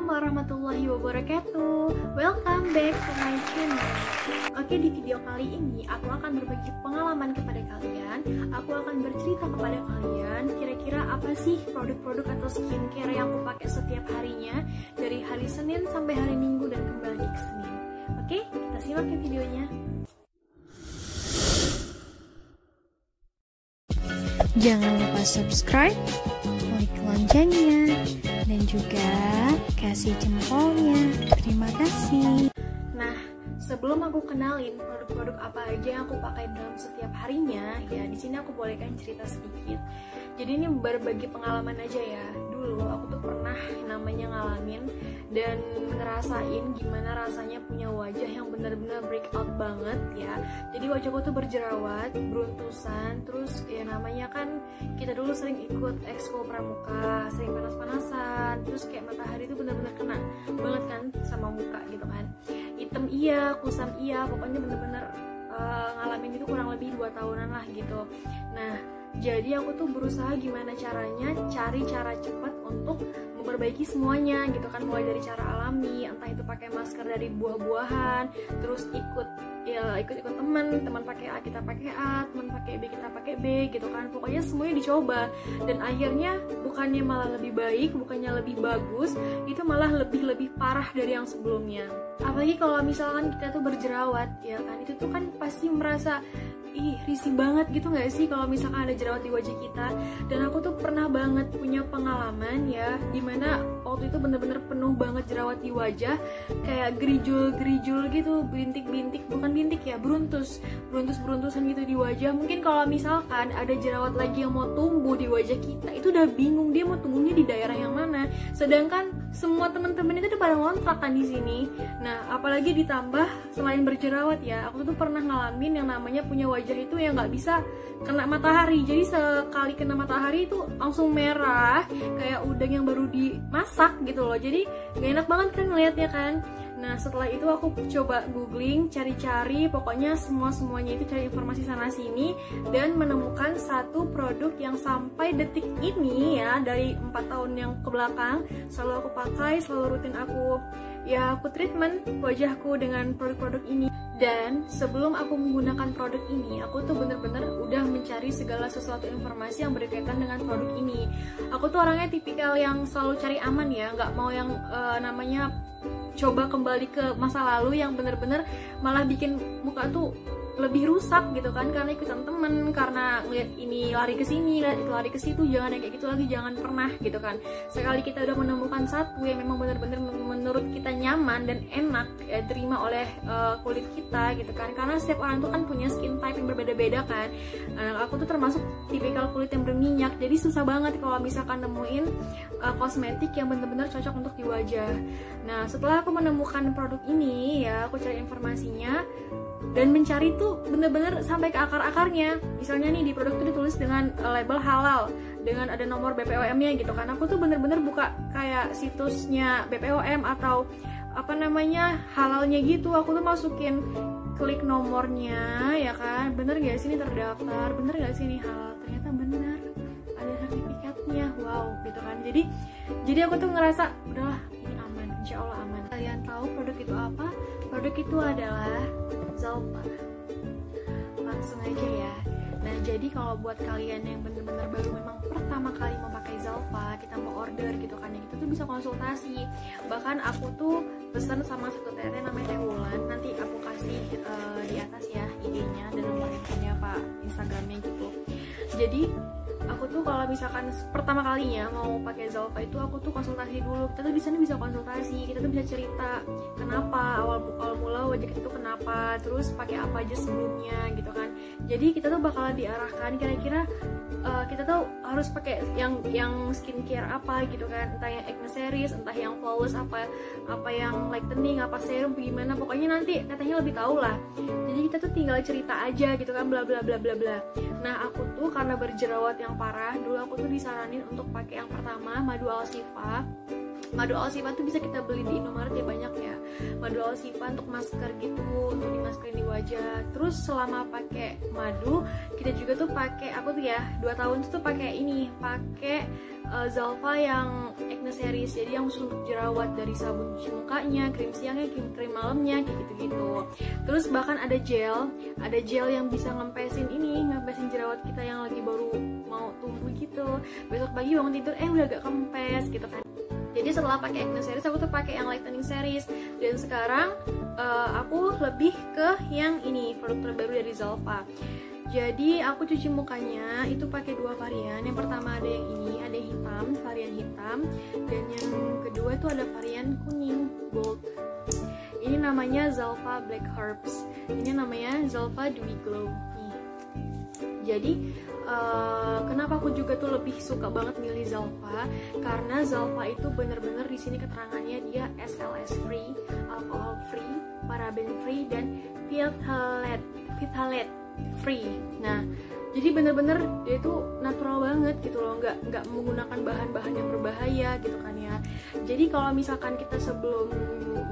Assalamualaikum warahmatullahi wabarakatuh. Welcome back to my channel. Oke, di video kali ini aku akan berbagi pengalaman kepada kalian. Aku akan bercerita kepada kalian kira-kira apa sih produk-produk atau skincare yang aku pakai setiap harinya, dari hari Senin sampai hari Minggu dan kembali ke Senin. Oke, kita simak ke videonya. Jangan lupa subscribe, klik loncengnya, dan juga kasih jempolnya. Terima kasih. Nah, sebelum aku kenalin produk-produk apa aja yang aku pakai dalam setiap harinya, ya di sini aku bolehkan cerita sedikit. Jadi ini berbagi pengalaman aja ya. Dulu aku tuh pernah namanya ngalamin dan ngerasain gimana rasanya punya wajah yang benar-benar breakout banget ya. Jadi wajahku tuh berjerawat, beruntusan, terus ya namanya kan kita dulu sering ikut eksko pramuka, sering panas-panasan, terus kayak matahari tuh benar-benar kena banget kan sama muka gitu kan. Hitam iya, kusam iya, pokoknya bener-bener ngalamin itu kurang lebih 2 tahunan lah gitu. Nah, jadi aku tuh berusaha gimana caranya cari cara cepat untuk memperbaiki semuanya gitu kan, mulai dari cara alami, entah itu pakai masker dari buah-buahan, terus ikut teman pakai A kita pakai A, teman pakai B kita pakai B gitu kan. Pokoknya semuanya dicoba dan akhirnya bukannya malah lebih baik, bukannya lebih bagus, itu malah lebih parah dari yang sebelumnya. Apalagi kalau misalkan kita tuh berjerawat ya kan, itu tuh kan pasti merasa risih banget gitu gak sih kalau misalkan ada jerawat di wajah kita. Dan aku tuh pernah banget punya pengalaman ya, dimana waktu itu bener-bener penuh banget jerawat di wajah, kayak gerijul gitu, bintik-bintik, bukan bintik ya, beruntusan gitu di wajah. Mungkin kalau misalkan ada jerawat lagi yang mau tumbuh di wajah kita, itu udah bingung dia mau tumbuhnya di daerah yang mana, sedangkan semua temen-temen itu udah pada ngontrak kan di sini. Nah, apalagi ditambah selain berjerawat ya, aku tuh pernah ngalamin yang namanya punya wajah itu yang nggak bisa kena matahari. Jadi sekali kena matahari itu langsung merah kayak udang yang baru dimasak gitu loh. Jadi gak enak banget kan ngeliatnya kan. Nah, setelah itu aku coba googling, cari-cari, pokoknya semuanya itu cari informasi sana sini dan menemukan satu produk yang sampai detik ini ya, dari 4 tahun yang kebelakang selalu aku pakai, selalu rutin aku treatment wajahku dengan produk-produk ini. Dan sebelum aku menggunakan produk ini, aku tuh bener-bener udah mencari segala sesuatu informasi yang berkaitan dengan produk ini. Aku tuh orangnya tipikal yang selalu cari aman ya, nggak mau yang namanya coba kembali ke masa lalu yang bener-bener malah bikin muka tuh lebih rusak gitu kan, karena ikutan temen, karena ngeliat ini lari ke sini, itu lari ke situ. Jangan kayak gitu lagi, jangan pernah gitu kan. Sekali kita udah menemukan satu yang memang benar-benar menurut kita nyaman dan enak ya, terima oleh kulit kita gitu kan, karena setiap orang tuh kan punya skin type yang berbeda-beda kan. Aku tuh termasuk tipikal kulit yang berminyak, jadi susah banget kalau misalkan nemuin kosmetik yang benar-benar cocok untuk di wajah. Nah, setelah aku menemukan produk ini ya, aku cari informasinya dan mencari tuh bener-bener sampai ke akar-akarnya. Misalnya nih di produk tuh ditulis dengan label halal, dengan ada nomor BPOM-nya gitu kan. Aku tuh bener-bener buka kayak situsnya BPOM atau apa namanya halalnya gitu. Aku tuh masukin, klik nomornya ya kan, bener gak sih ini terdaftar, bener gak sih ini halal. Ternyata bener, ada sertifikatnya, wow gitu kan. Jadi aku tuh ngerasa udahlah ini aman, insya Allah aman. Kalian tahu produk itu apa? Produk itu adalah Zalpa. Langsung aja ya. Nah, jadi kalau buat kalian yang bener-bener baru memang pertama kali mau pakai Zalpa, kita mau order gitu kan, yang itu tuh bisa konsultasi. Bahkan aku tuh pesan sama satu tete namanya Teh Wulan. Nanti aku kasih di atas ya IG-nya dan nomor handphonenya Pak, Instagramnya gitu. Jadi aku tuh kalau misalkan pertama kalinya mau pakai Zalpa itu, aku tuh konsultasi dulu. Kita tuh di sana bisa konsultasi, kita tuh bisa cerita kenapa awal mula wajah kita tuh kenapa, terus pakai apa aja sebelumnya gitu kan. Jadi kita tuh bakalan diarahkan kira-kira kita tuh harus pakai yang skincare apa gitu kan, entah yang acne series, entah yang flawless, apa yang lightening, apa serum, gimana, pokoknya nanti katanya lebih tahu lah. Jadi kita tuh tinggal cerita aja gitu kan, bla bla bla bla bla. Nah, aku tuh karena berjerawat yang parah, dulu aku tuh disaranin untuk pakai yang pertama madu Alsifa. Madu Alsifa tuh bisa kita beli di Indomaret ya, banyak ya. Madu Alsifa untuk masker gitu, untuk dimaskerin di wajah. Terus selama pakai madu, kita juga tuh pakai, aku tuh ya 2 tahun tuh pakai ini, pakai Zalpa yang acne aksesoris, jadi yang khusus untuk jerawat, dari sabun cuci mukanya, krim siangnya, krim malamnya, kayak gitu-gitu. Terus bahkan ada gel yang bisa ngempesin jerawat kita yang lagi baru mau tumbuh gitu. Besok pagi bangun tidur udah agak kempes gitu kan. Jadi setelah pakai acne series aku tuh pakai yang lightening series, dan sekarang aku lebih ke yang ini, produk terbaru dari Zalfa. Jadi aku cuci mukanya itu pakai 2 varian. Yang pertama ada yang ini, ada hitam, varian hitam, dan yang kedua itu ada varian kuning gold. Ini namanya Zalfa Black Herbs. Ini namanya Zalfa Dewy Glow. Nih. Jadi kenapa aku juga tuh lebih suka banget milih Zalfa, karena Zalfa itu bener-bener di sini keterangannya dia SLS free, alcohol free, paraben free, dan phthalate free. Nah, jadi bener-bener dia itu natural banget gitu loh, nggak menggunakan bahan-bahan yang berbahaya gitu kan ya. Jadi kalau misalkan kita sebelum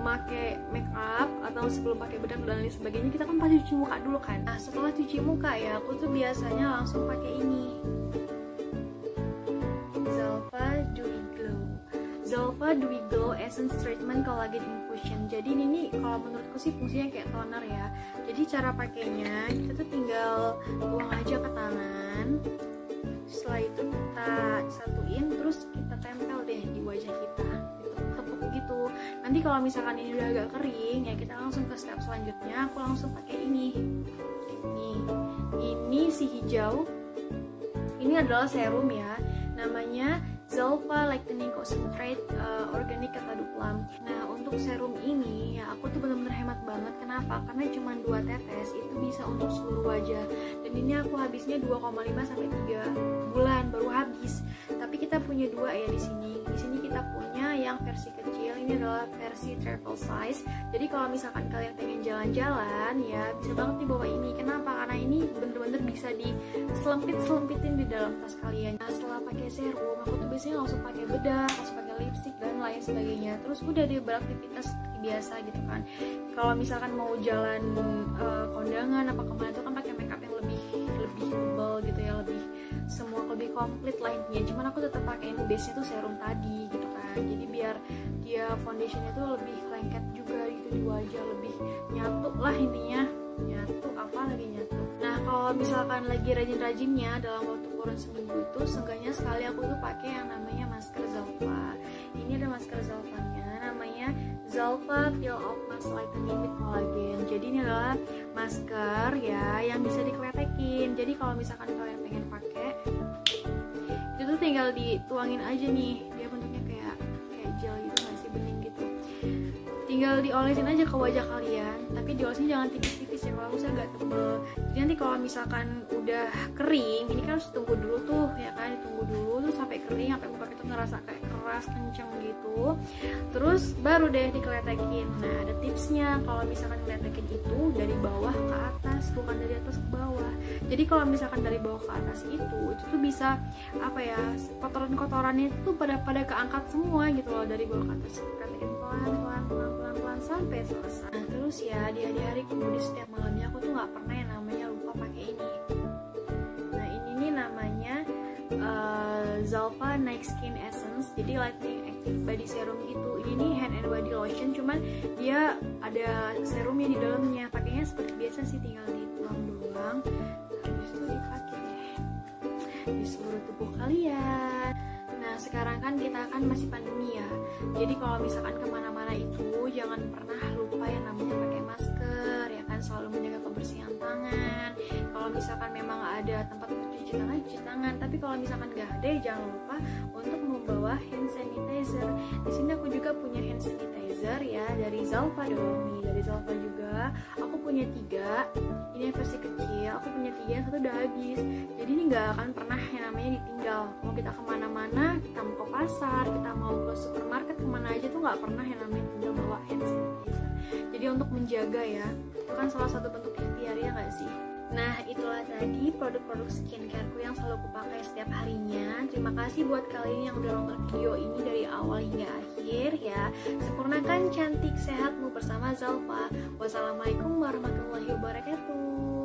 make make up atau sebelum pakai bedak dan lain sebagainya, kita kan pasti cuci muka dulu kan. Nah, setelah cuci muka ya, aku tuh biasanya langsung pakai ini, Zalfa Dewy Glow. Zalfa Dewy Glow Essence Treatment Collagen Infusion. Jadi ini kalau menurutku sih fungsinya kayak toner ya. Jadi cara pakainya kita tuh tinggal tuang aja ke tangan. Setelah itu kita satuin, terus kita tempel deh di wajah kita, tepuk gitu. Nanti kalau misalkan ini udah agak kering ya, kita langsung ke step selanjutnya. Aku langsung pakai ini. Nih, ini si hijau. Ini adalah serum ya, namanya Zalfa Lightening Concentrate Organic Kakadu Plum. Nah, untuk serum ini ya aku tuh bener-bener hemat banget. Kenapa? Karena cuma 2 tetes itu bisa untuk seluruh wajah. Dan ini aku habisnya 2,5 sampai 3 bulan baru habis. Tapi kita punya 2 ya di sini. Di sini kita punya yang versi kecil. Ini adalah versi travel size. Jadi kalau misalkan kalian pengen jalan-jalan ya bisa banget dibawa ini. Kenapa? Karena ini bener-bener bisa diselempit-selempitin di dalam tas kalian. Nah, setelah pakai serum aku tuh biasanya langsung pakai bedak, langsung pakai lipstick dan lain sebagainya. Terus udah deh beraktivitas seperti biasa gitu kan. Kalau misalkan mau jalan kondangan apa kemana tuh kan pakai makeup yang lebih tebal gitu ya, lebih komplit lah intinya. Cuman aku tetap pakein base-nya tuh serum tadi gitu kan. Jadi biar dia foundationnya tuh lebih lengket juga gitu di wajah, lebih nyatu lah intinya. Nyatu. Nah, kalau misalkan lagi rajin-rajinnya dalam waktu kurun seminggu itu seenggaknya sekali aku tuh pakai yang namanya masker Zalfa. Ini ada masker Zalfanya, namanya Zalfa Peel Off Mask Lightening with Collagen. Jadi ini adalah masker ya yang bisa dikletekin. Jadi kalau misalkan kalian pengen pakai, itu tuh tinggal dituangin aja nih. Dia bentuknya kayak gel gitu, masih bening gitu. Tinggal diolesin aja ke wajah kalian, tapi diolesin jangan tipis-tipis ya, kalau usah agak tebel. Jadi nanti kalau misalkan udah kering, ini kan harus tunggu dulu tuh ya kan, ditunggu dulu tuh sampai kering, sampai muka kita ngerasa kayak keras, kenceng gitu. Terus baru deh dikeletekin. Nah, ada tipsnya kalau misalkan keletekin itu dari bawah ke atas, bukan dari atas ke bawah. Jadi kalau misalkan dari bawah ke atas itu tuh bisa apa ya, kotoran-kotorannya itu pada keangkat semua gitu loh dari bawah ke atas. Keletekin pelan-pelan sampai selesai. Nah, terus ya di hari-hariku di setiap malamnya aku tuh nggak pernah yang namanya lupa pakai ini. Nah, ini nih namanya Zalfa Night Skin Essence. Jadi lightening active body serum gitu. Ini nih hand and body lotion, cuman dia ada serumnya di dalamnya. Pakainya seperti biasa sih, tinggal dituang doang. Habis itu dipakai deh di seluruh tubuh kalian. Nah, sekarang kan kita kan masih pandemi ya. Jadi kalau misalkan kemana-mana itu jangan pernah lupa yang namanya pakai masker ya kan, selalu menjaga kebersihan tangan. Kalau misalkan memang ada tempat untuk cuci tangan. Tapi kalau misalkan nggak ada, jangan lupa untuk membawa hand sanitizer. Di sini aku juga punya hand sanitizer ya dari Zalfa dong nih, dari Zalfa juga. Aku punya 3. Ini yang versi kecil. Aku punya 3, yang 1 udah habis. Jadi ini nggak akan pernah yang namanya ditinggal. Mau kita kemana-mana, kita mau ke pasar, kita mau ke supermarket, kemana aja tuh nggak pernah yang namanya tinggal bawa hand sanitizer. Jadi untuk menjaga ya, itu kan salah satu bentuk ikhtiar ya nggak sih? Nah, itulah tadi produk-produk skincareku yang selalu aku pakai setiap harinya. Terima kasih buat kalian yang udah nonton video ini dari awal hingga akhir ya. Sempurnakan cantik sehatmu bersama Zalfa. Wassalamualaikum warahmatullahi wabarakatuh.